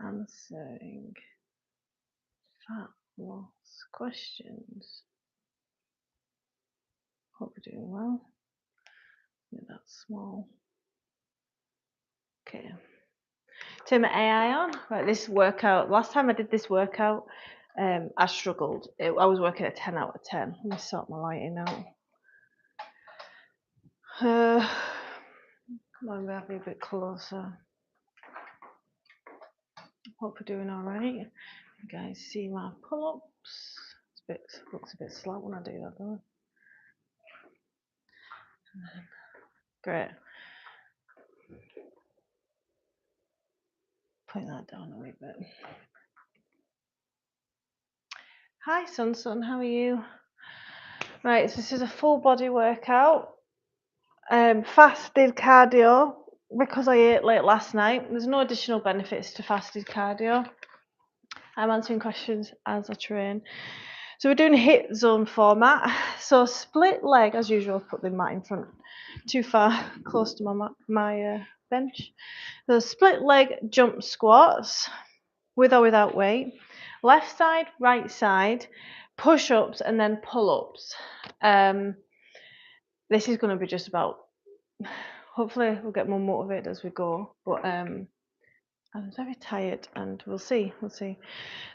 answering fat loss questions. Hope we're doing well. Yeah, that's small. Okay. Turn my AI on. Right, this workout. Last time I did this workout, I struggled. I was working at 10 out of 10. Let me sort my lighting out. Come on, we'll be a bit closer. Hope we're doing all right. You guys see my pull-ups? Looks a bit slow when I do that, doesn't it? Great. Put that down a wee bit. Hi, Sun, how are you? Right, so this is a full body workout. Fasted cardio because I ate late last night. There's no additional benefits to fasted cardio. I'm answering questions as I train. So we're doing a hit zone format. So split leg as usual. Put the mat in front, too far close to my bench. So split leg jump squats, with or without weight. Left side, right side, push ups and then pull ups. This is going to be just about. Hopefully we'll get more motivated as we go. But I'm very tired, and we'll see.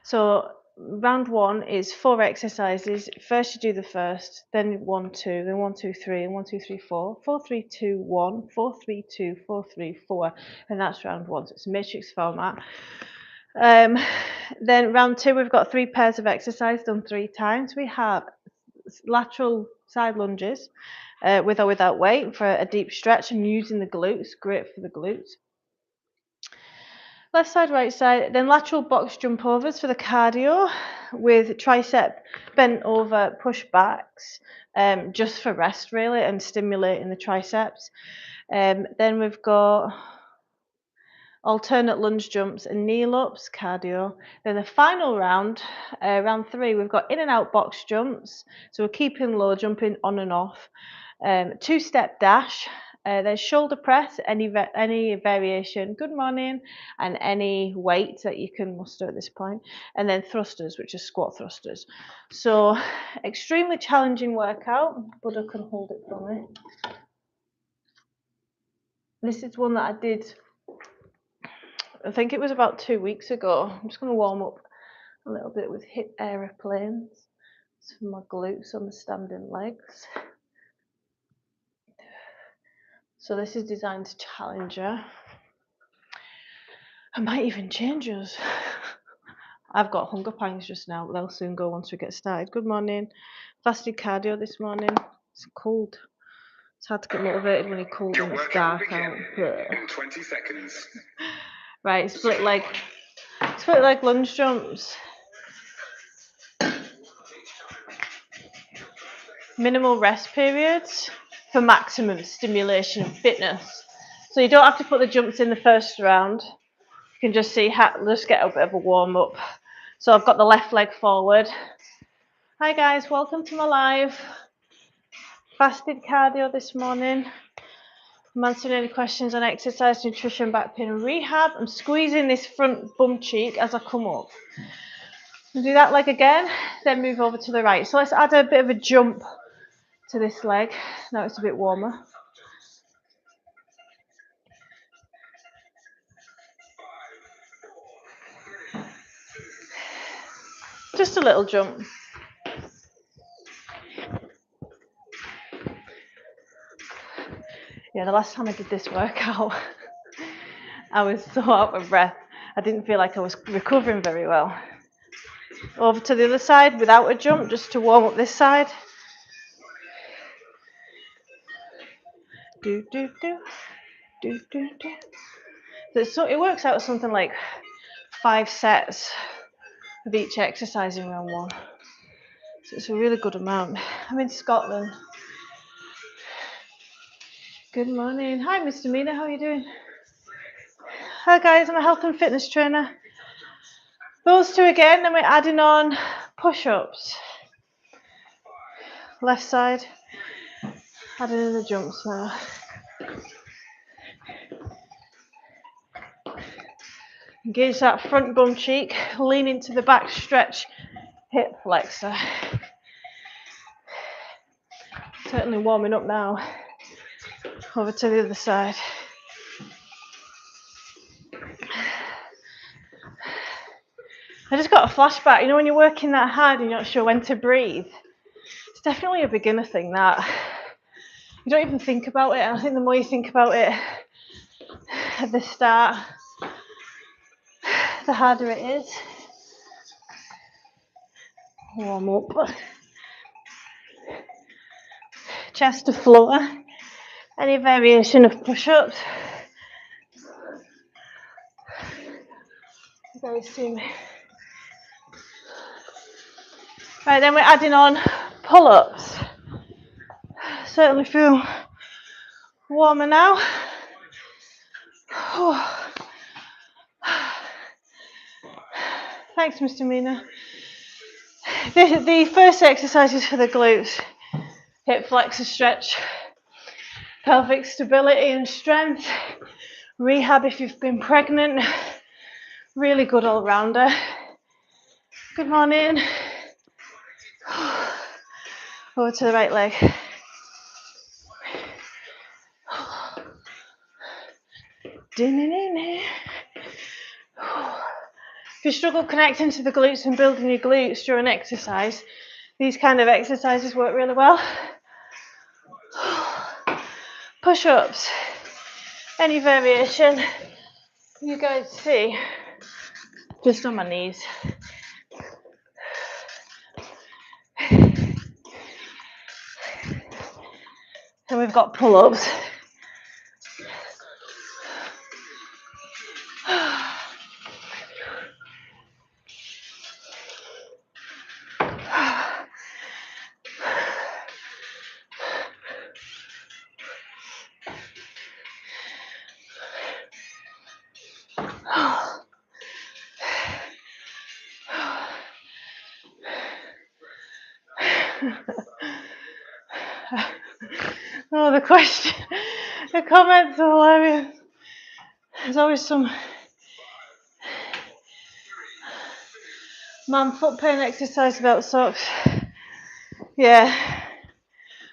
So round one is 4 exercises. First you do the first, then 1, 2, then 1, 2, 3, and 1, 2, 3, 4. 4, 3, 2, 1, 4, 3, 2, 4, 3, 4, and that's round one. So it's a matrix format. Then round two, we've got 3 pairs of exercise done 3 times. We have lateral side lunges with or without weight for a deep stretch and using the glutes. Great for the glutes. Left side, right side, then lateral box jump overs for the cardio with tricep bent over push backs, just for rest really and stimulating the triceps. Then we've got alternate lunge jumps and kneel ups, cardio. Then the final round, round 3, we've got in and out box jumps. So we're keeping low, jumping on and off. 2-step dash. There's shoulder press, any variation, good morning, and any weight that you can muster at this point. And then thrusters, which are squat thrusters. So extremely challenging workout. Buddha can hold it for me. This is one that I did, I think it was about 2 weeks ago. I'm just going to warm up a little bit with hip aeroplanes. It's for my glutes on the standing legs. So this is designed to challenge her. I might even change us. I've got hunger pangs just now, but they'll soon go once we get started. Good morning. Fasted cardio this morning. It's cold. It's hard to get motivated when you're cold and it's dark out. In 20 seconds. Right, split leg lunge jumps. Minimal rest periods for maximum stimulation and fitness. So you don't have to put the jumps in the first round. You can just just get a bit of a warm up. So I've got the left leg forward. Hi guys, welcome to my live. Fasted cardio this morning. I'm answering any questions on exercise, nutrition, back pain and rehab. I'm squeezing this front bum cheek as I come up. I'll do that leg again, then move over to the right. So let's add a bit of a jump to this leg. Now it's a bit warmer. Just a little jump. Yeah, the last time I did this workout, I was so out of breath. I didn't feel like I was recovering very well. Over to the other side without a jump, just to warm up this side. Do, do, do. Do, do, do. So it works out something like 5 sets of each exercise in round 1. So it's a really good amount. I'm in Scotland. Good morning. Hi, Mr. Mina. How are you doing? Hi, guys. I'm a health and fitness trainer. Those 2 again, then we're adding on push-ups. Left side. Adding in the jumps now. Engage that front bum cheek, lean into the back, stretch hip flexor. Certainly warming up now. Over to the other side. I just got a flashback, you know when you're working that hard and you're not sure when to breathe? It's definitely a beginner thing that. You don't even think about it. I think the more you think about it at the start, the harder it is. Warm up. Chest to floor. Any variation of push-ups. Very soon. Right, then we're adding on pull-ups. Certainly feel warmer now. Thanks, Mr. Mina. The first exercise is for the glutes. Hip flexor stretch. Pelvic stability and strength. Rehab if you've been pregnant. Really good all-rounder. Good morning. Over to the right leg. If you struggle connecting to the glutes and building your glutes during exercise, these kind of exercises work really well. Push-ups, any variation you guys see, just on my knees. And we've got pull-ups. Oh, the question, the comments are hilarious. There's always some man foot pain exercise without socks. Yeah,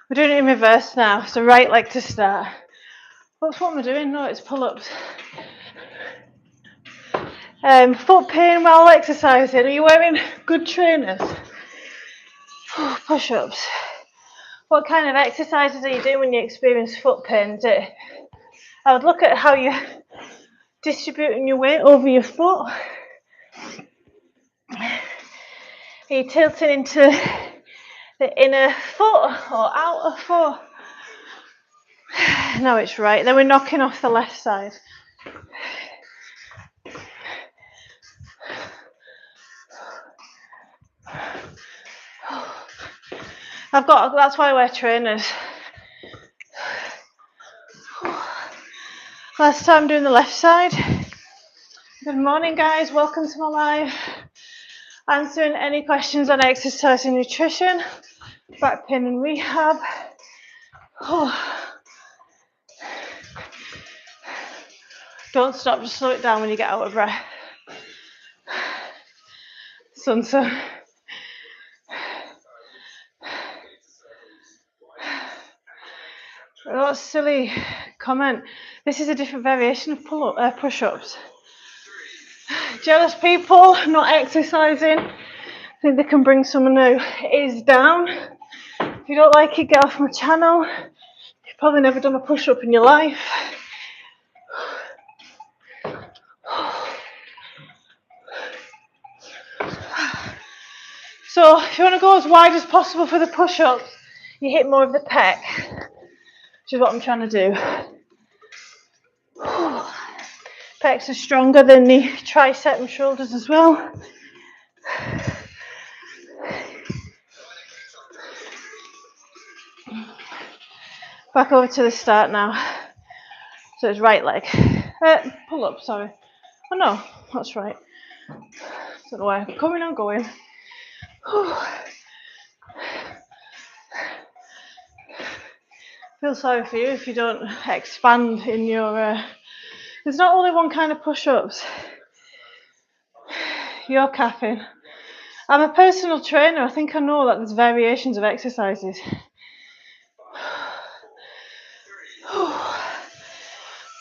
we're doing it in reverse now. So right leg to start. What's what am I doing? No, it's pull-ups. Foot pain while exercising. Are you wearing good trainers? Push-ups. What kind of exercises are you doing when you experience foot pain? I would look at how you're distributing your weight over your foot. Are you tilting into the inner foot or outer foot? No, it's right. Then we're knocking off the left side. That's why I wear trainers. Last time doing the left side. Good morning, guys. Welcome to my live. Answering any questions on exercise and nutrition, back pain and rehab. Don't stop, just slow it down when you get out of breath. Sunset. That's a silly comment. This is a different variation of push-ups. Jealous people not exercising, think they can bring someone who is down. If you don't like it, get off my channel. You've probably never done a push-up in your life. So if you want to go as wide as possible for the push-ups, you hit more of the pec, which is what I'm trying to do. Pecs are stronger than the tricep and shoulders as well. Back over to the start now. So it's right leg. Pull up, sorry. Oh no, that's right. Don't know where I'm coming or going. Feel sorry for you if you don't expand in your... There's not only one kind of push-ups. Your caffeine. I'm a personal trainer. I think I know that there's variations of exercises.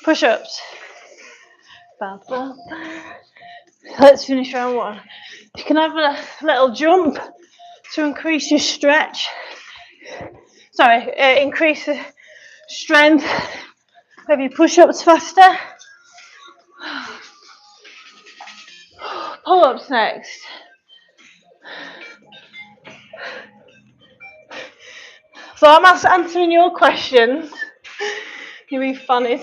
Push-ups. Let's finish round one. You can have a little jump to increase your stretch. Increase the strength of your push-ups faster. Pull-ups next. So I'm answering your questions. You'll be funny.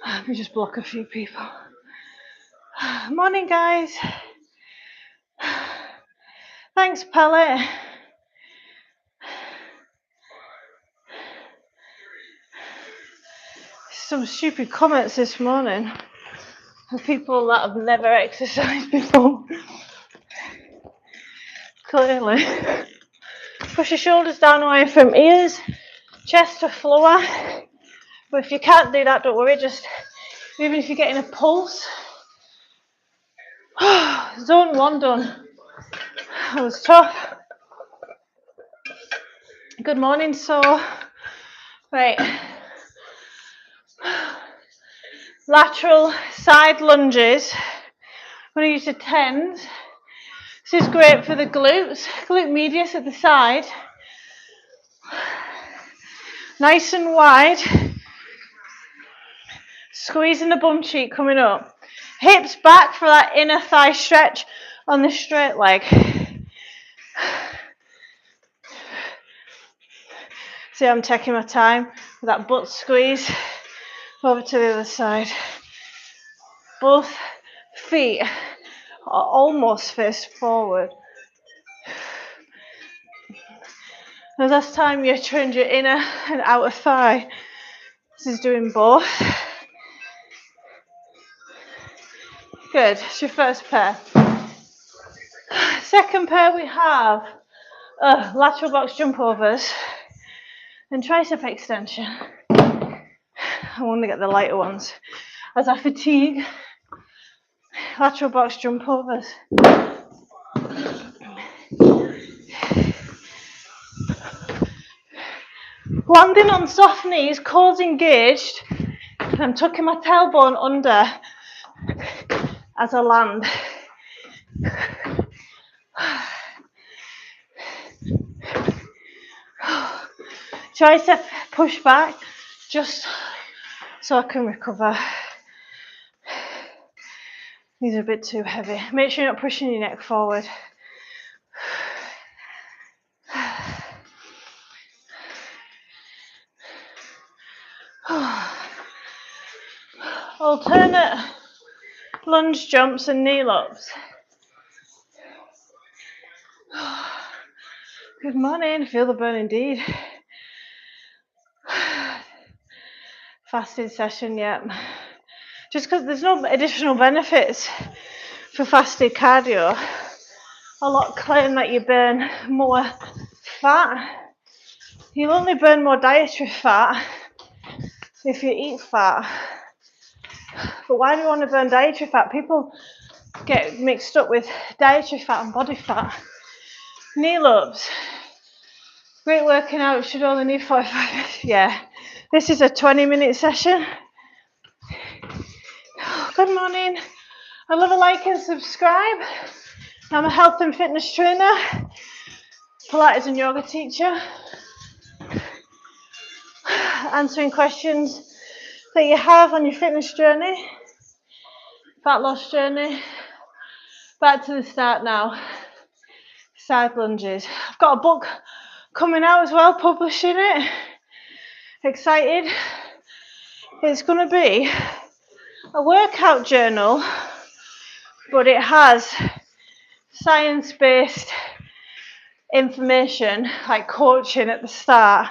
Let me just block a few people. Morning, guys. Thanks, Pellet. Some stupid comments this morning of people that have never exercised before. Clearly. Push your shoulders down away from ears, chest to floor. But if you can't do that, don't worry, just even if you're getting a pulse. Zone 1 done. That was tough. Good morning, so. Right. Lateral side lunges. I'm going to use the 10s. This is great for the glutes, glute medius at the side. Nice and wide. Squeezing the bum cheek coming up. Hips back for that inner thigh stretch on the straight leg. See, I'm taking my time with that butt squeeze. Over to the other side. Both feet are almost face forward. The last time you trained your inner and outer thigh, this is doing both. Good, it's your first pair. Second pair we have lateral box jump overs and tricep extension. I want to get the lighter ones. As I fatigue, lateral box jump overs. Landing on soft knees, quads engaged, and I'm tucking my tailbone under as I land. Tricep push back, just so I can recover. These are a bit too heavy. Make sure you're not pushing your neck forward. Alternate lunge jumps and knee locks. Good morning, feel the burn indeed. Fasted session, yeah. Just because there's no additional benefits for fasted cardio. A lot claim that you burn more fat. You'll only burn more dietary fat if you eat fat. But why do you want to burn dietary fat? People get mixed up with dietary fat and body fat. Knee lobes. Great working out, should only need 45 minutes. Yeah, this is a 20-minute session. Good morning. I love a like and subscribe. I'm a health and fitness trainer, Pilates and yoga teacher. Answering questions that you have on your fitness journey, fat loss journey. Back to the start now. Side lunges. I've got a book coming out as well, publishing it. Excited. It's going to be a workout journal, but it has science-based information, like coaching at the start,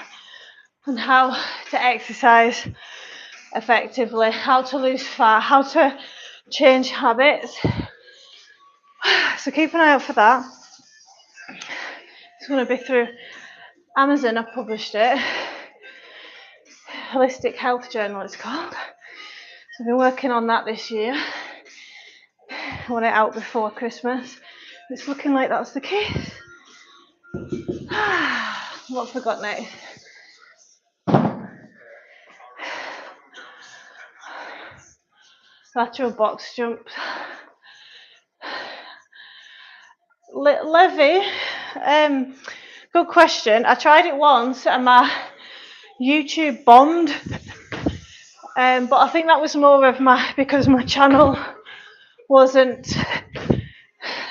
on how to exercise effectively, how to lose fat, how to change habits. So keep an eye out for that. It's going to be through Amazon. I've published it. holistic health journal, it's called. So I've been working on that this year. I want it out before Christmas. It's looking like that's the case. What have I got next? Lateral box jumps. Levy, good question. I tried it once and my YouTube bombed, but I think that was more of because my channel wasn't,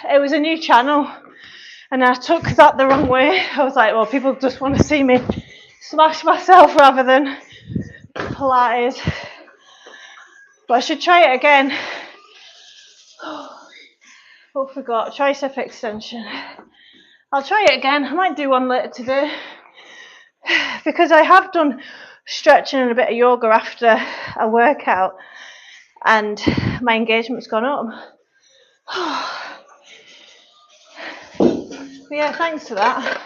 it was a new channel and I took that the wrong way. I was like, well, people just want to see me smash myself rather than Pilates. But I should try it again. Oh, forgot, tricep extension. I'll try it again. I might do one later today because I have done stretching and a bit of yoga after a workout and my engagement's gone up. But yeah, thanks to that.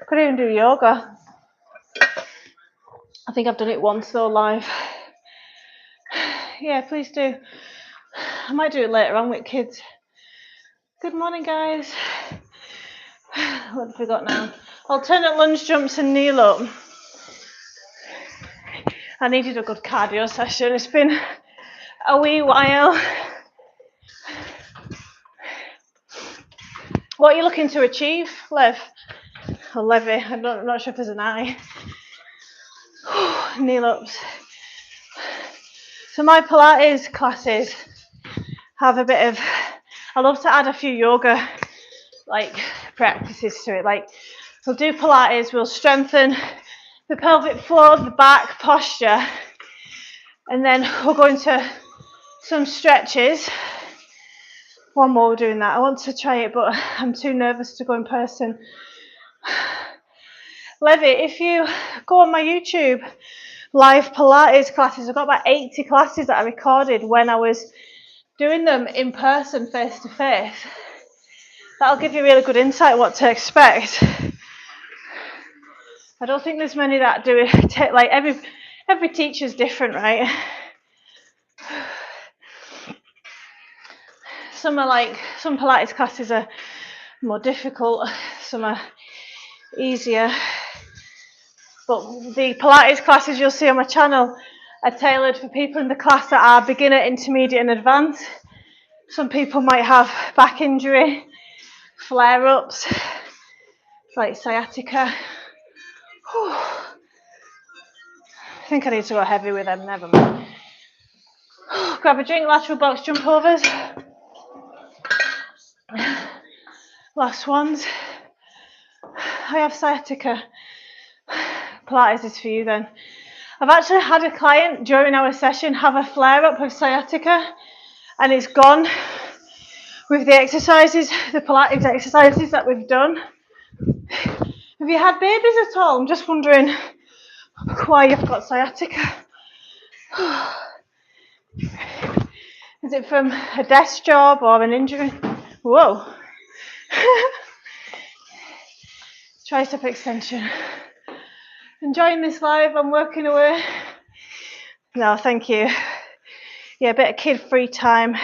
Could even do yoga. I think I've done it once though live. Yeah, please do. I might do it later on with kids. Good morning, guys. What have we got now? Alternate lunge jumps and kneel up. I needed a good cardio session. It's been a wee while. What are you looking to achieve, Lev? Or Levy? I'm not sure if there's an I. Kneel ups. So my Pilates classes have a bit of, I love to add a few yoga practices to it. Like we'll do Pilates, we'll strengthen the pelvic floor, the back posture, and then we'll go into some stretches. One more doing that. I want to try it, but I'm too nervous to go in person. Levy, if you go on my YouTube live Pilates classes, I've got about 80 classes that I recorded when I was doing them in person, face to face. That'll give you really good insight what to expect. I don't think there's many that do it. Like every teacher's different, right? Some Pilates classes are more difficult, some are easier. But the Pilates classes you'll see on my channel are tailored for people in the class that are beginner, intermediate and advanced. Some people might have back injury, flare-ups, like sciatica. Whew. I think I need to go heavy with them, never mind. Grab a drink, lateral box jump overs. Last ones. I have sciatica. Pilates is for you then. I've actually had a client during our session have a flare-up of sciatica and it's gone with the exercises, the Pilates exercises that we've done. Have you had babies at all? I'm just wondering why you've got sciatica. Is it from a desk job or an injury? Whoa. Tricep extension. Enjoying this live, I'm working away. No, thank you. Yeah, a bit of kid-free time.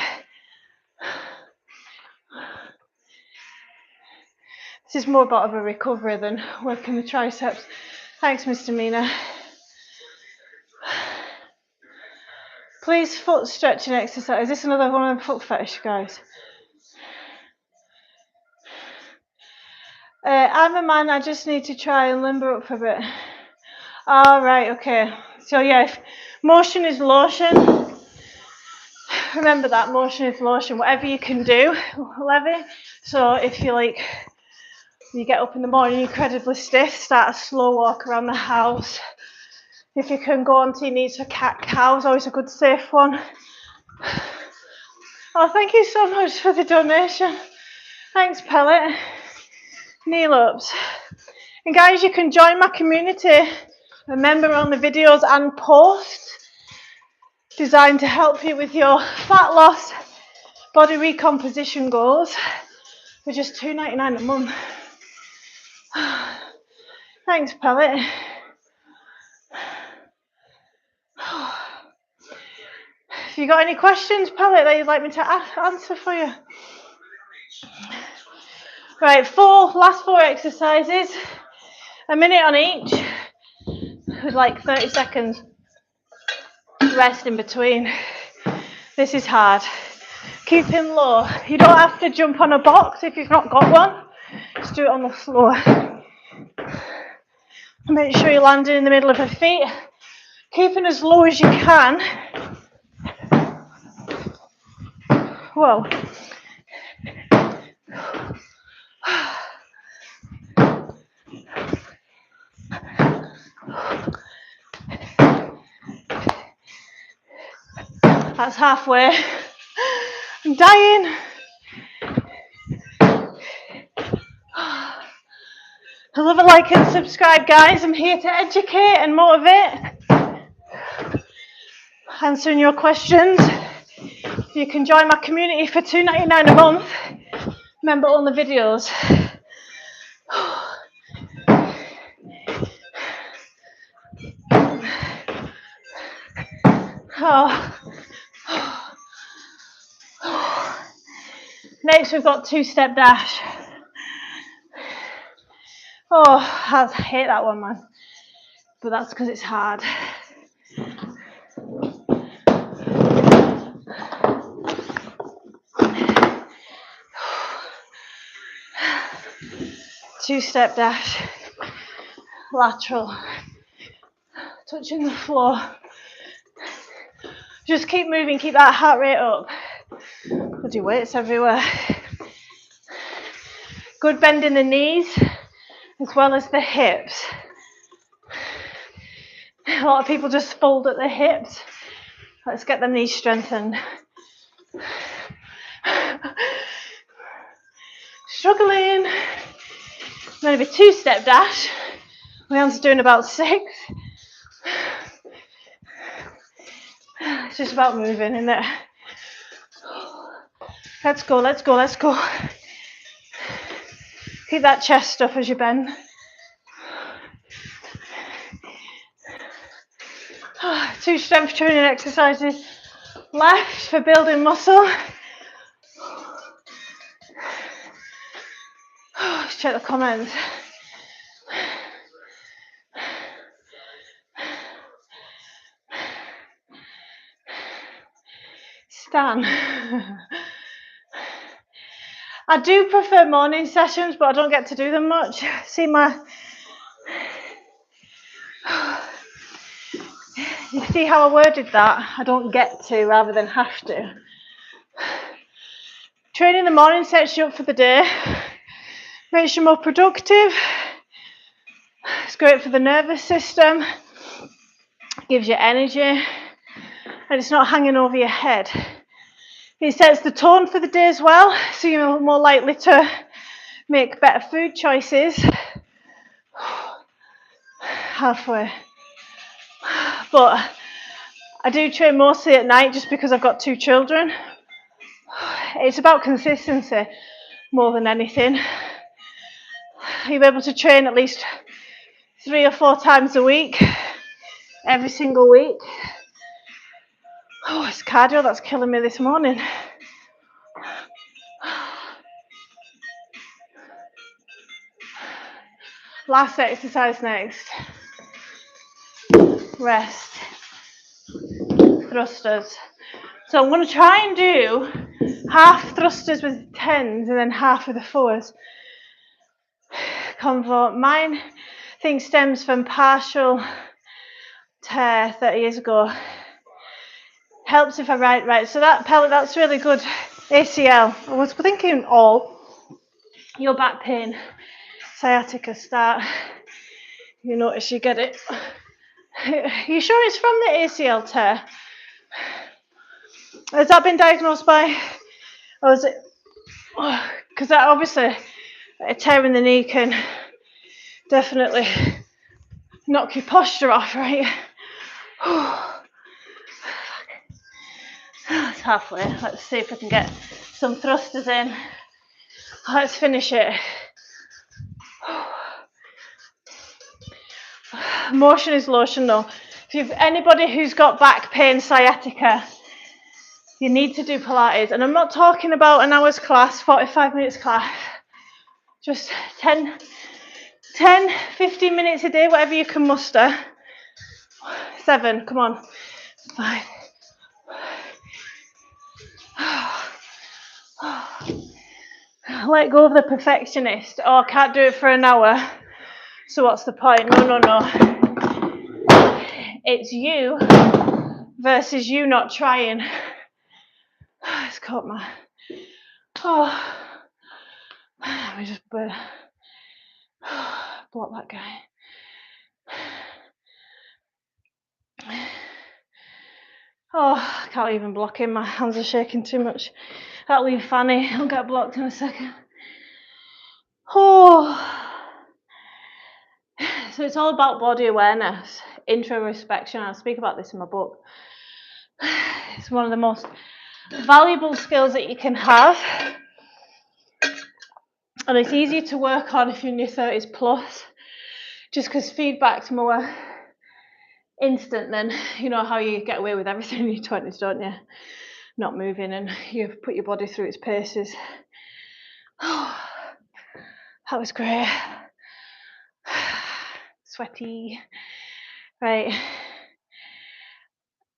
This is more about a recovery than working the triceps. Thanks, Mr. Mina. Please, foot stretching exercise. Is this another one of them foot fetish, guys? I'm a man, I just need to try and limber up for a bit. All right, okay. So yeah, if motion is lotion. Remember that, motion is lotion. Whatever you can do, Levy. So if you get up in the morning, you're incredibly stiff, start a slow walk around the house. If you can go onto your knees for cat-cows, always a good safe one. Oh, thank you so much for the donation. Thanks, Pellet. Kneel ups. And guys, you can join my community. Remember on the videos and posts designed to help you with your fat loss, body recomposition goals for just $2.99 a month. Thanks, Pellet. you got any questions, Pellet, that you'd like me to answer for you? Right, last four exercises, a minute on each, with like 30 seconds rest in between. This is hard. Keeping low. You don't have to jump on a box if you've not got one. Just do it on the floor. Make sure you're landing in the middle of your feet. Keeping as low as you can. Whoa. That's halfway. I'm dying. I love a like and subscribe, guys. I'm here to educate and motivate. Answering your questions. You can join my community for $2.99 a month. Remember all the videos. Next, we've got two-step dash. Oh, I hate that one, man. But that's because it's hard. Two-step dash. Lateral. Touching the floor. Just keep moving, keep that heart rate up. Bloody weights everywhere. Good bend in the knees as well as the hips. A lot of people just fold at the hips. Let's get the knees strengthened. Struggling. Maybe two-step dash. Leanne's doing about 6. It's just about moving, isn't it? Let's go, let's go, let's go. Keep that chest up as you bend. Two strength training exercises left for building muscle. Let's check the comments. Stan. I do prefer morning sessions, but I don't get to do them much. See you see how I worded that? I don't get to rather than have to. Training in the morning sets you up for the day. Makes you more productive. It's great for the nervous system. Gives you energy. And it's not hanging over your head. It sets the tone for the day as well, so you're more likely to make better food choices. Halfway. But I do train mostly at night just because I've got 2 children. It's about consistency more than anything. You'll be able to train at least 3 or 4 times a week, every single week. Oh, it's cardio that's killing me this morning. Last exercise next. Rest. Thrusters. So I'm going to try and do half thrusters with 10s and then half with the 4s. Convo. Mine, I think, stems from partial tear 30 years ago. Helps if I write right. So that pellet, that's really good. ACL. I was thinking all your back pain, sciatica start. You notice you get it. Are you sure it's from the ACL tear? Has that been diagnosed by, or is it, because that obviously, a tear in the knee can definitely knock your posture off, right? It's halfway. Let's see if we can get some thrusters in. Let's finish it. Motion is lotion though. If you've anybody who's got back pain, sciatica, You need to do Pilates. And I'm not talking about an hour's class, 45 minutes class. Just 10, 15 minutes a day, whatever you can muster. 7, come on. 5. Let go of the perfectionist. Oh, I can't do it for an hour. So what's the point? No. It's you versus you not trying. It's caught my... Oh. Let me just block that guy. Oh, I can't even block him. My hands are shaking too much. That'll leave Fanny. I'll get blocked in a second. Oh. So it's all about body awareness, introspection. I speak about this in my book. It's one of the most valuable skills that you can have. And it's easier to work on if you're in your 30s plus, just because feedback's more instant than, you know, how you get away with everything in your 20s, don't you? Not moving and you put your body through its paces. Oh, that was great. Sweaty. Right.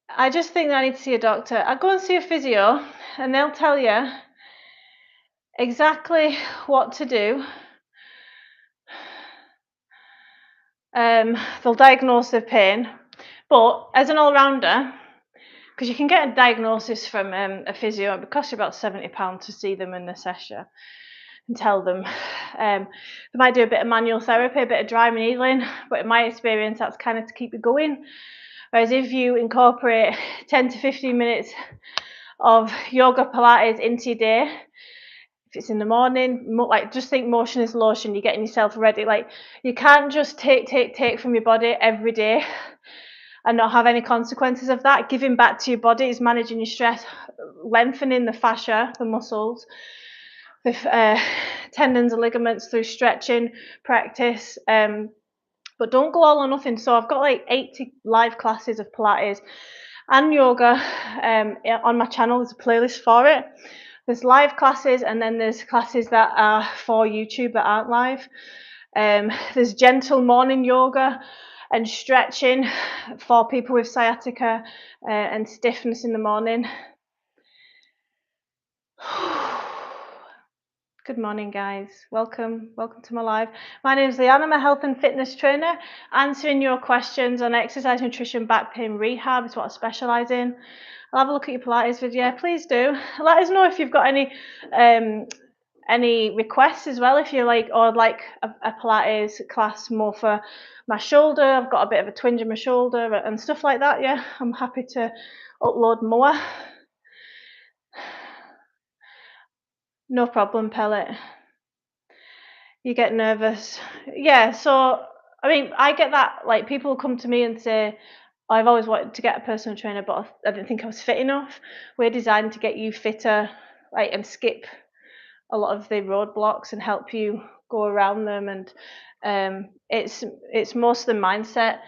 I just think I need to see a doctor. I go and see a physio and they'll tell you exactly what to do. They'll diagnose the pain. But as an all-rounder, because you can get a diagnosis from a physio, it costs you about £70 to see them in the session and tell them. They might do a bit of manual therapy, a bit of dry needling, but in my experience, that's kind of to keep you going. Whereas if you incorporate 10 to 15 minutes of yoga Pilates into your day, if it's in the morning, like just think motion is lotion, you're getting yourself ready. Like you can't just take from your body every day and not have any consequences of that. Giving back to your body is managing your stress, lengthening the fascia, the muscles, the tendons and ligaments through stretching practice. But don't go all or nothing. So I've got like 80 live classes of Pilates and yoga on my channel. There's a playlist for it. There's live classes and then there's classes that are for YouTube that aren't live. There's gentle morning yoga and stretching for people with sciatica and stiffness in the morning. Good morning, guys. Welcome to my live. My name is Leanne. I'm a health and fitness trainer, answering your questions on exercise, nutrition, back pain, rehab is what I specialise in. I'll have a look at your Pilates video. Please do. Let us know if you've got any requests as well. If you're like, or like a Pilates class more for my shoulder, I've got a bit of a twinge in my shoulder and stuff like that. Yeah, I'm happy to upload more. No problem, Pellet. You get nervous. Yeah, so, I mean, I get that, like, people come to me and say, I've always wanted to get a personal trainer, but I didn't think I was fit enough. We're designed to get you fitter, like, and skip a lot of the roadblocks and help you go around them. And it's most the mindset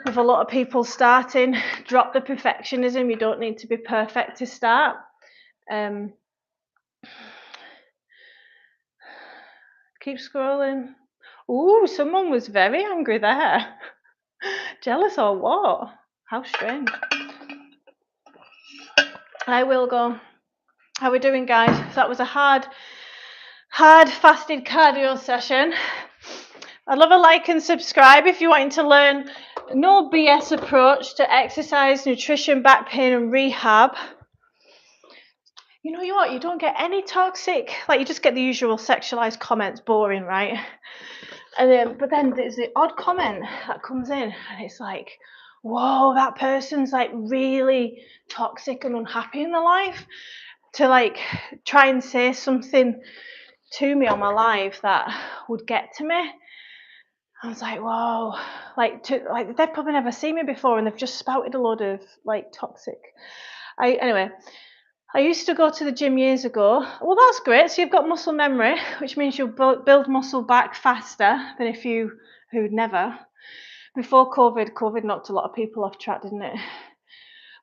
of a lot of people starting. Drop the perfectionism. You don't need to be perfect to start. Keep scrolling. Ooh, someone was very angry there. Jealous or what? How strange. I will go. How are we doing, guys? So that was a hard fasted cardio session. I'd love a like and subscribe if you're wanting to learn no BS approach to exercise, nutrition, back pain and rehab. You know what? You don't get any toxic, like you just get the usual sexualized comments, boring, right? And but then there's the odd comment that comes in and it's like, whoa, that person's like really toxic and unhappy in their life, to like try and say something to me on my live that would get to me. I was like, whoa, like they've probably never seen me before and they've just spouted a load of like toxic. Anyway, I used to go to the gym years ago. Well, that's great. So you've got muscle memory, which means you'll build muscle back faster than if who'd never. Before COVID knocked a lot of people off track, didn't it?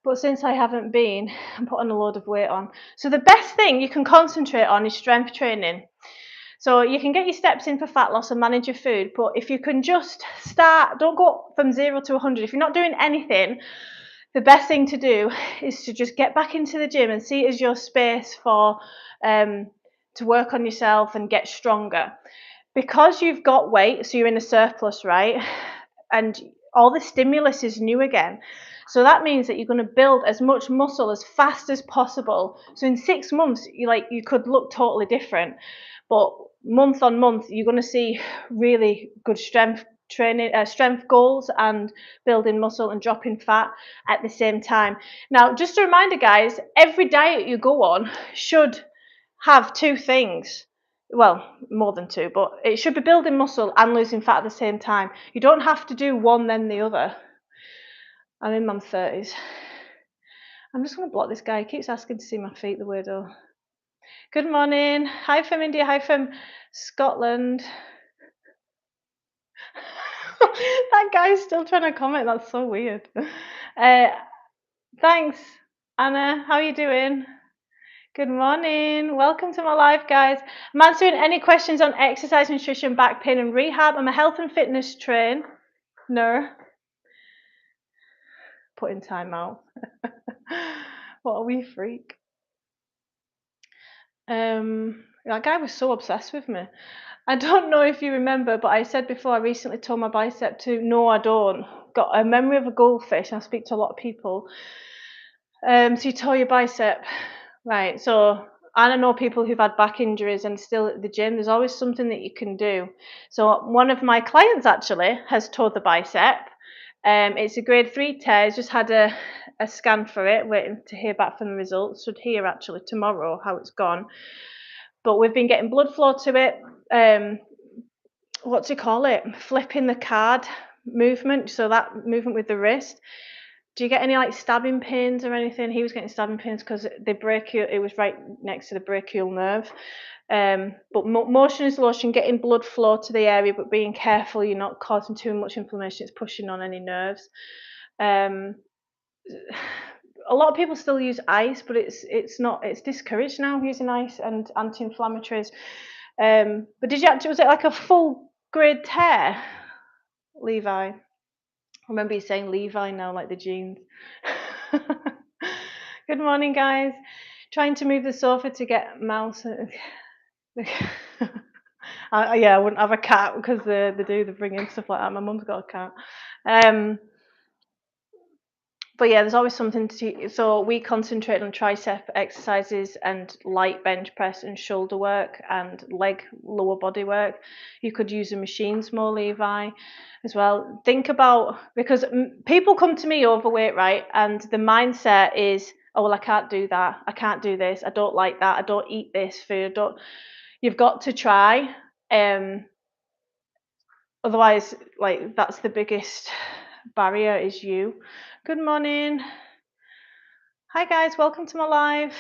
But since I haven't been, I'm putting a load of weight on. So the best thing you can concentrate on is strength training. So you can get your steps in for fat loss and manage your food, but if you can just start, don't go from 0 to 100. If you're not doing anything, the best thing to do is to just get back into the gym and see it as your space for to work on yourself and get stronger. Because you've got weight, so you're in a surplus, right? And all the stimulus is new again. So that means that you're going to build as much muscle as fast as possible. So in 6 months, you could look totally different. But month on month, you're going to see really good strength training, strength goals, and building muscle and dropping fat at the same time. Now, just a reminder, guys, every diet you go on should have two things. Well, more than two, but it should be building muscle and losing fat at the same time. You don't have to do one then the other. I'm in my 30s. I'm just going to block this guy. He keeps asking to see my feet, the weirdo. Good morning. Hi from India. Hi from Scotland. That guy's still trying to comment. That's so weird. Thanks, Anna. How are you doing? Good morning. Welcome to my live, guys. I'm answering any questions on exercise, nutrition, back pain, and rehab. I'm a health and fitness trainer. Put in time out. What a wee freak. That guy was so obsessed with me. I don't know if you remember, but I said before I recently tore my bicep too. No, I don't. Got a memory of a goldfish, and I speak to a lot of people. So you tore your bicep, right? So I know people who've had back injuries and still at the gym. There's always something that you can do. So one of my clients actually has tore the bicep. It's a grade 3 tear. He's just had a scan for it, waiting to hear back from the results. Should hear actually tomorrow how it's gone. But we've been getting blood flow to it. What do you call it? Flipping the card movement. So that movement with the wrist. Do you get any like stabbing pains or anything? He was getting stabbing pains because it was right next to the brachial nerve. But motion is lotion, getting blood flow to the area, but being careful you're not causing too much inflammation. It's pushing on any nerves. A lot of people still use ice, but it's discouraged now using ice and anti-inflammatories. But was it like a full grade tear, Levi? I remember you saying Levi now, like the jeans. Good morning, guys. Trying to move the sofa to get mouse. I wouldn't have a cat because they bring in stuff like that. My mum's got a cat. But yeah, there's always something to. So we concentrate on tricep exercises and light bench press and shoulder work and leg lower body work. You could use the machines more, Levi, as well. Think about, because people come to me overweight, right? And the mindset is, oh well, I can't do that. I can't do this. I don't like that. I don't eat this food. You've got to try. Otherwise, like, that's the biggest barrier is you. Good morning. Hi guys, welcome to my live.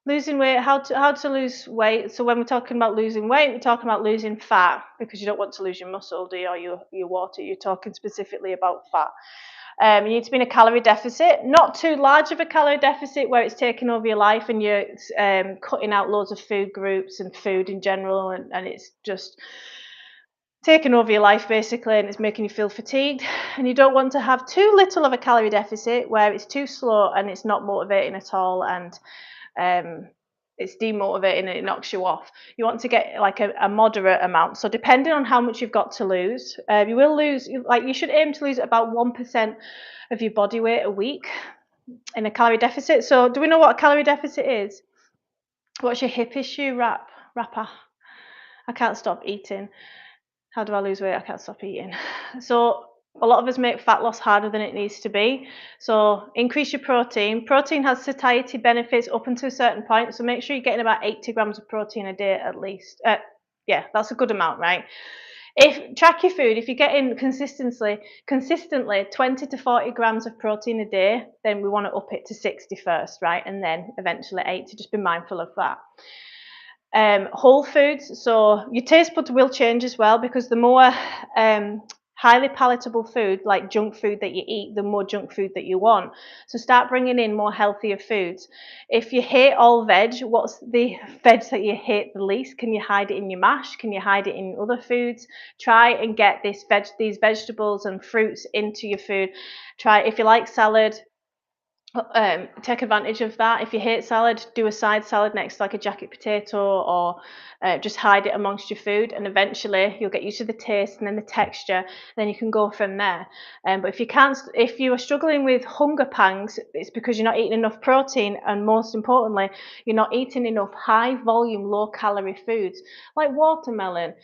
Losing weight, how to lose weight. So when we're talking about losing weight, we're talking about losing fat, because you don't want to lose your muscle, do you, or your water. You're talking specifically about fat. You need to be in a calorie deficit, not too large of a calorie deficit where it's taking over your life and you're cutting out loads of food groups and food in general, and it's just taking over your life basically, and it's making you feel fatigued. And you don't want to have too little of a calorie deficit where it's too slow and it's not motivating at all, and it's demotivating and it knocks you off. You want to get like a moderate amount. So depending on how much you've got to lose, you will lose, like you should aim to lose about 1% of your body weight a week in a calorie deficit. So do we know what a calorie deficit is? What's your hip issue, rapper? I can't stop eating. How do I lose weight? I can't stop eating. So a lot of us make fat loss harder than it needs to be. So increase your protein. Protein has satiety benefits up until a certain point. So make sure you're getting about 80 grams of protein a day at least. Yeah, that's a good amount, right? Track your food. If you're getting consistently 20 to 40 grams of protein a day, then we want to up it to 60 first, right? And then eventually 80. Just be mindful of that. Whole foods, so your taste buds will change as well, because the more highly palatable food, like junk food that you eat, the more junk food that you want. So start bringing in more healthier foods. If you hate all veg, what's the veg that you hate the least? Can you hide it in your mash? Can you hide it in other foods? Try and get these vegetables and fruits into your food. Try, if you like salad, take advantage of that. If you hate salad, do a side salad next to like a jacket potato, or just hide it amongst your food, and eventually you'll get used to the taste and then the texture. Then you can go from there. But if you are struggling with hunger pangs, it's because you're not eating enough protein, and most importantly, you're not eating enough high volume, low calorie foods like watermelon,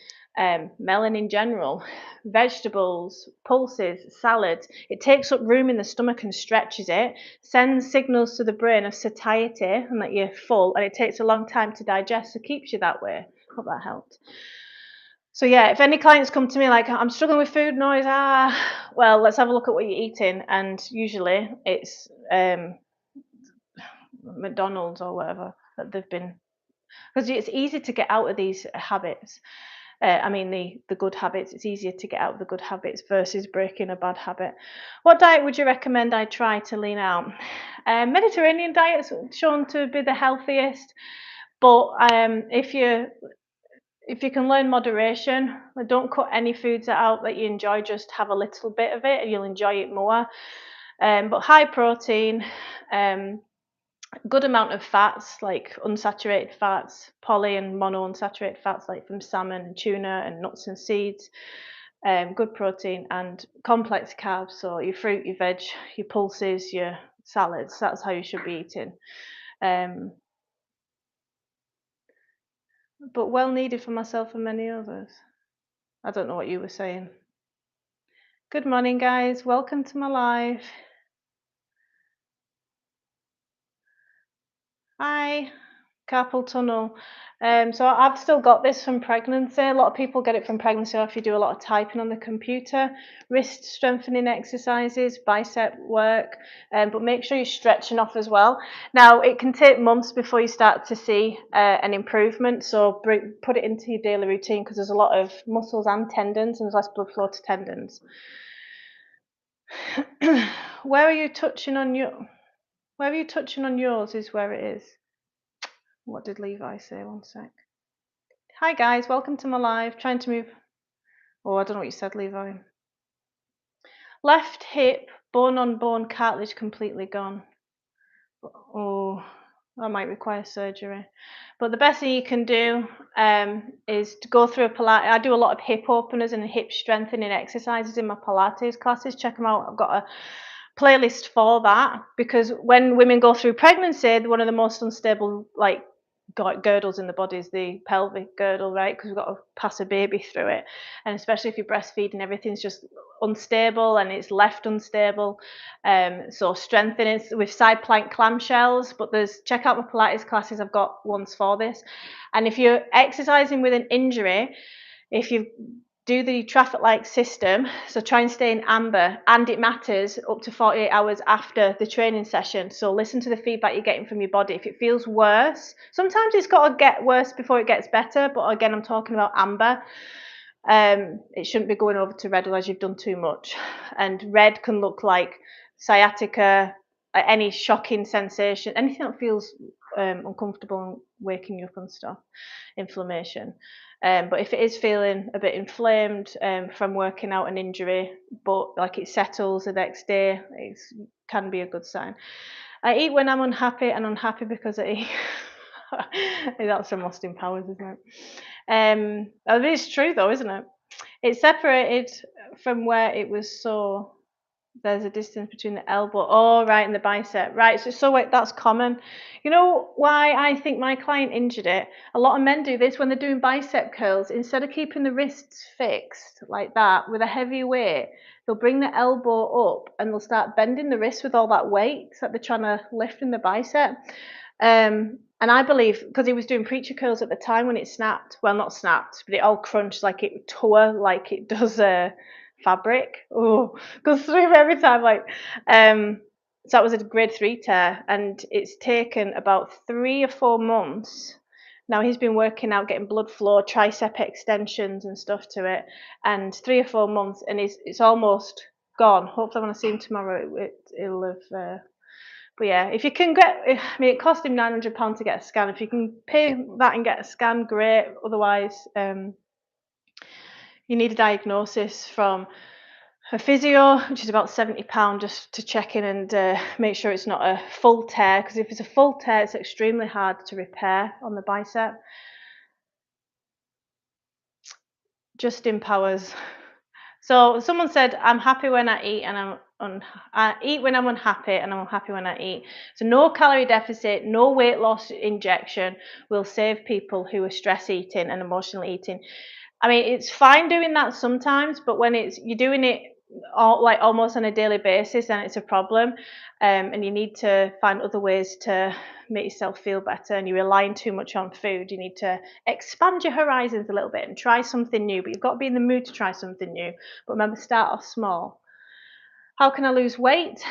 melon in general, vegetables, pulses, salads. It takes up room in the stomach and stretches it, sends signals to the brain of satiety and that you're full, and it takes a long time to digest, so keeps you that way. Hope that helped. So yeah, if any clients come to me like, I'm struggling with food noise, well, let's have a look at what you're eating, and usually it's McDonald's or whatever that they've been, because it's easy to get out of these habits. The good habits, it's easier to get out of the good habits versus breaking a bad habit. What diet would you recommend I try to lean out? Mediterranean diet's shown to be the healthiest, but if you can learn moderation, don't cut any foods out that you enjoy, just have a little bit of it and you'll enjoy it more. But high protein, good amount of fats, like unsaturated fats, poly and monounsaturated fats, like from salmon and tuna and nuts and seeds. Good protein and complex carbs, so your fruit, your veg, your pulses, your salads. That's how you should be eating. But well needed for myself and many others. I don't know what you were saying. Good morning, guys. Welcome to my live. Hi. Carpal tunnel. So I've still got this from pregnancy. A lot of people get it from pregnancy, or if you do a lot of typing on the computer. Wrist strengthening exercises, bicep work, but make sure you're stretching off as well. Now, it can take months before you start to see an improvement, so put it into your daily routine, because there's a lot of muscles and tendons, and there's less blood flow to tendons. Where are you touching on yours is where it is. What did Levi say? One sec. Hi guys, welcome to my live. Trying to move. Oh, I don't know what you said, Levi. Left hip, bone on bone cartilage completely gone. Oh, that might require surgery. But the best thing you can do is to go through a Pilates. I do a lot of hip openers and hip strengthening exercises in my Pilates classes. Check them out. I've got a playlist for that, because when women go through pregnancy, one of the most unstable girdles in the body is the pelvic girdle, right? Because we've got to pass a baby through it, and especially if you're breastfeeding, everything's just unstable and it's left unstable. So strengthening with side plank clamshells. But check out my Pilates classes. I've got ones for this. And if you're exercising with an injury, if you do the traffic light system, so try and stay in amber, and it matters up to 48 hours after the training session. So listen to the feedback you're getting from your body. If it feels worse, sometimes it's got to get worse before it gets better, but again, I'm talking about amber. It shouldn't be going over to red, otherwise you've done too much. And red can look like sciatica, any shocking sensation, anything that feels uncomfortable and waking you up and stuff, inflammation. But if it is feeling a bit inflamed from working out an injury, but like it settles the next day, it can be a good sign. I eat when I'm unhappy, and unhappy because I eat. That's from Austin Powers, isn't it? It is true though, isn't it? It's separated from where it was sore. There's a distance between the elbow, right, and the bicep, right? So wait, that's common. You know why I think my client injured it? A lot of men do this when they're doing bicep curls. Instead of keeping the wrists fixed like that with a heavy weight, they'll bring the elbow up and they'll start bending the wrist with all that weight that they're trying to lift in the bicep. And I believe, because he was doing preacher curls at the time when it snapped, well, not snapped, but it all crunched, like it tore, like it does fabric. Oh, goes through every time. So that was a grade 3 tear, and it's taken about 3 or 4 months Now he's been working out, getting blood flow, tricep extensions and stuff to it, and 3 or 4 months, and it's almost gone. Hopefully, when I see him tomorrow, it'll have. But yeah, if you can get, I mean, it cost him £900 to get a scan. If you can pay that and get a scan, great. Otherwise, you need a diagnosis from a physio, which is about £70 just to check in and make sure it's not a full tear. Because if it's a full tear, it's extremely hard to repair on the bicep. Justin Powers. So someone said, I'm happy when I eat and I eat when I'm unhappy and I'm unhappy when I eat. So no calorie deficit, no weight loss injection will save people who are stress eating and emotional eating. I mean, it's fine doing that sometimes, but when you're doing it like almost on a daily basis, then it's a problem. And you need to find other ways to make yourself feel better. And you're relying too much on food. You need to expand your horizons a little bit and try something new. But you've got to be in the mood to try something new. But remember, start off small. How can I lose weight?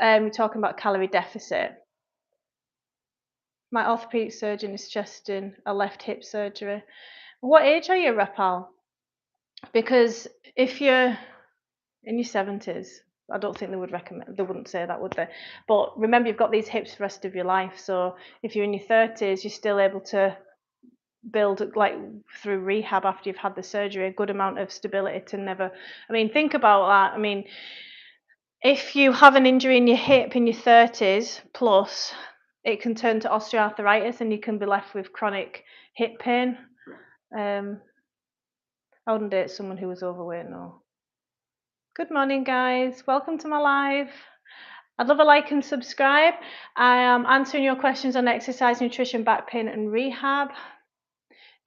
We're talking about calorie deficit. My orthopedic surgeon is suggesting a left hip surgery. What age are you, Rapal? Because if you're in your 70s, I don't think they wouldn't say that, would they? But remember, you've got these hips for the rest of your life. So if you're in your 30s, you're still able to build, like through rehab after you've had the surgery, a good amount of stability to never. I mean, think about that. I mean, if you have an injury in your hip in your 30s plus, it can turn to osteoarthritis and you can be left with chronic hip pain. I wouldn't date someone who was overweight, no. Good morning, guys. Welcome to my live. I'd love a like and subscribe. I am answering your questions on exercise, nutrition, back pain, and rehab.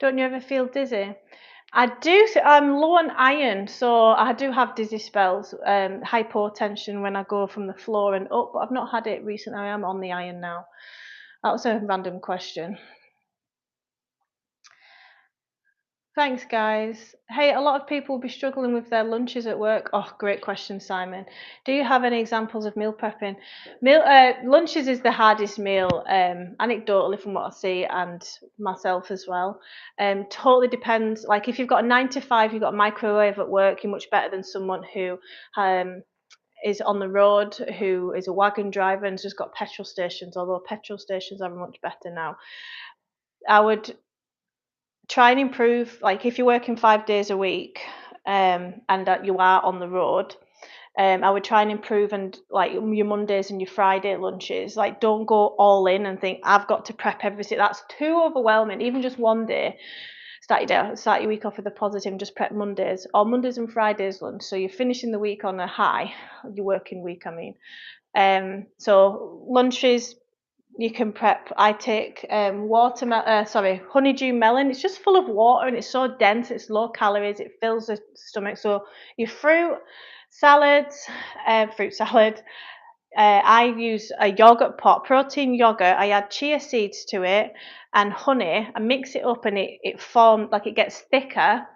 Don't you ever feel dizzy? I do. I'm low on iron, so I do have dizzy spells, hypotension when I go from the floor and up, but I've not had it recently. I am on the iron now. That was a random question. Thanks, guys. Hey, a lot of people will be struggling with their lunches at work. Oh, great question, Simon. Do you have any examples of meal prepping? Lunches is the hardest meal, anecdotally from what I see and myself as well. Totally depends. Like if you've got a 9 to 5, you've got a microwave at work, you're much better than someone who is on the road, who is a wagon driver and has just got petrol stations, although petrol stations are much better now. I would try and improve, like if you're working 5 days a week and that you are on the road, I would try and improve and like your Mondays and your Friday lunches, like don't go all in and think I've got to prep everything. That's too overwhelming. Even just one day, start your week off with a positive and just prep Mondays or Mondays and Fridays lunch. So you're finishing the week on a high, your working week, I mean. So lunches, you can prep. I take honeydew melon. It's just full of water and it's so dense. It's low calories. It fills the stomach. So your fruit salad. I use a yogurt pot, protein yogurt. I add chia seeds to it and honey. I mix it up and it forms like it gets thicker.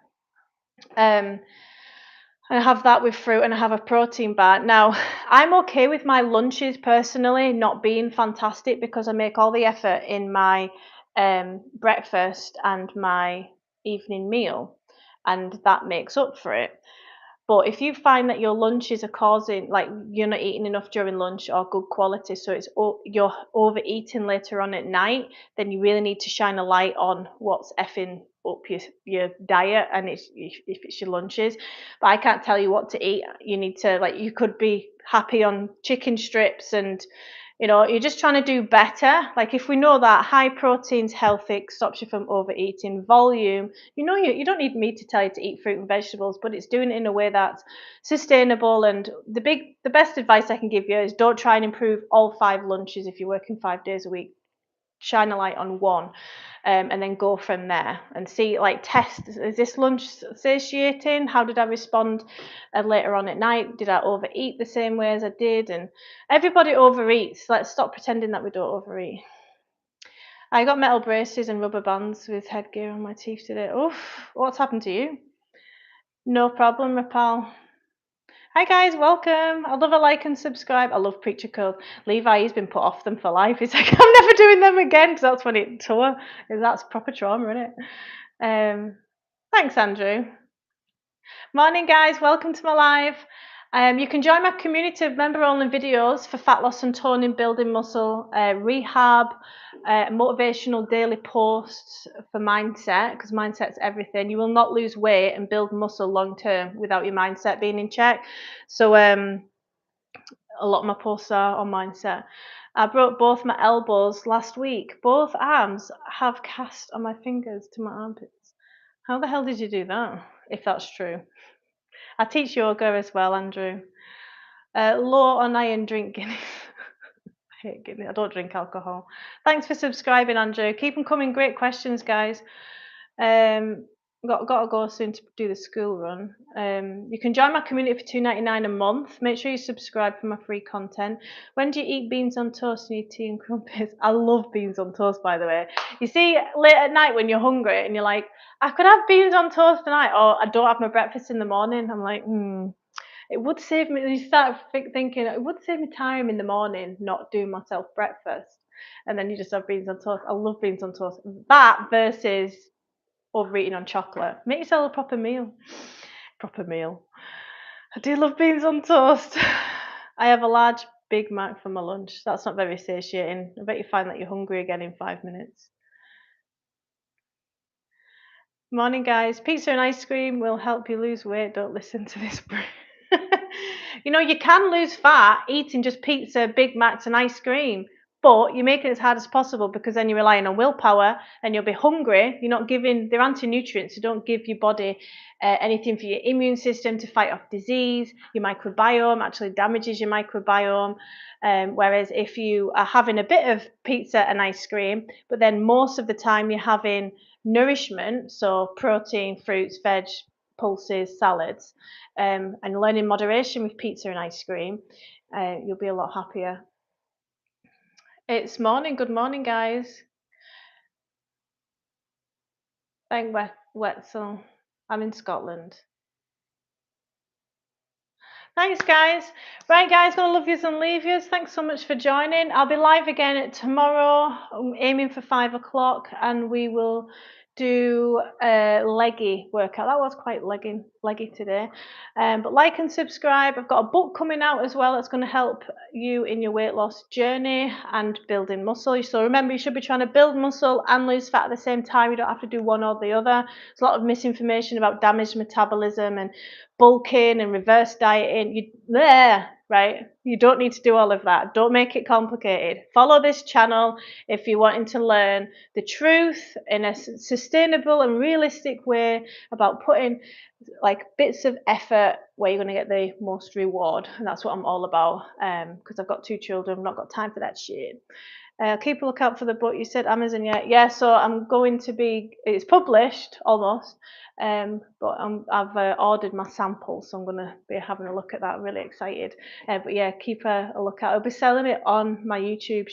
I have that with fruit and I have a protein bar. Now, I'm okay with my lunches personally not being fantastic because I make all the effort in my breakfast and my evening meal, and that makes up for it. But if you find that your lunches are causing, like you're not eating enough during lunch or good quality, so you're overeating later on at night, then you really need to shine a light on what's effing up your diet and if it's your lunches. But I can't tell you what to eat. You need to, like, you could be happy on chicken strips and you're just trying to do better. Like if we know that high protein's healthy, stops you from overeating, volume, you don't need me to tell you to eat fruit and vegetables, but it's doing it in a way that's sustainable. And the best advice I can give you is don't try and improve all 5 lunches if you're working 5 days a week. Shine a light on one, and then go from there and see, like, test, is this lunch satiating? How did I respond later on at night? Did I overeat the same way as I did? And everybody overeats. Let's stop pretending that we don't overeat. I got metal braces and rubber bands with headgear on my teeth today. Oof, what's happened to you? No problem, Rapal. Hi guys, welcome. I love a like and subscribe. I love preacher code. Levi, he's been put off them for life. He's like, I'm never doing them again because that's when it tore. That's proper trauma, isn't it? Thanks, Andrew. Morning, guys. Welcome to my live. You can join my community of member-only videos for fat loss and toning, building muscle, rehab, motivational daily posts for mindset, because mindset's everything. You will not lose weight and build muscle long-term without your mindset being in check. So a lot of my posts are on mindset. I broke both my elbows last week. Both arms have cast on my fingers to my armpits. How the hell did you do that, if that's true? I teach yoga as well, Andrew. Low on iron, drink Guinness. I hate Guinness. I don't drink alcohol. Thanks for subscribing, Andrew. Keep them coming. Great questions, guys. Got to go soon to do the school run. You can join my community for $2.99 a month. Make sure you subscribe for my free content. When do you eat beans on toast and your tea and crumpets? I love beans on toast, by the way. You see, late at night when you're hungry and you're like, I could have beans on toast tonight, or I don't have my breakfast in the morning. I'm like, it would save me. You start thinking it would save me time in the morning not doing myself breakfast, and then you just have beans on toast. I love beans on toast. That versus overeating on chocolate. Make yourself a proper meal. Proper meal. I do love beans on toast. I have a large Big Mac for my lunch. That's not very satiating. I bet you find that you're hungry again in 5 minutes. Morning, guys. Pizza and ice cream will help you lose weight. Don't listen to this. You can lose fat eating just pizza, Big Macs, and ice cream, but you make it as hard as possible because then you're relying on willpower and you'll be hungry. You're not giving, they're anti-nutrients, so don't give your body anything for your immune system to fight off disease. Your microbiome actually damages your microbiome. Whereas if you are having a bit of pizza and ice cream, but then most of the time you're having nourishment, so protein, fruits, veg, pulses, salads, and learn in moderation with pizza and ice cream, you'll be a lot happier. It's morning. Good morning, guys. Thank Wetzel. I'm in Scotland. Thanks, guys. Right, guys, gonna love yous and leave yous. Thanks so much for joining. I'll be live again tomorrow, aiming for 5 o'clock, and we will do a leggy workout. That was quite leggy today. But like and subscribe. I've got a book coming out as well that's going to help you in your weight loss journey and building muscle. So remember, you should be trying to build muscle and lose fat at the same time. You don't have to do one or the other. There's a lot of misinformation about damaged metabolism and bulking and reverse dieting. Right? You don't need to do all of that. Don't make it complicated. Follow this channel if you're wanting to learn the truth in a sustainable and realistic way about putting like bits of effort where you're going to get the most reward. And that's what I'm all about. Because I've got 2 children, I've not got time for that shit. Keep a lookout for the book. You said Amazon, yeah. So I'm going to be. It's published almost, but I've ordered my sample, so I'm going to be having a look at that. I'm really excited. But yeah, keep a lookout. I'll be selling it on my YouTube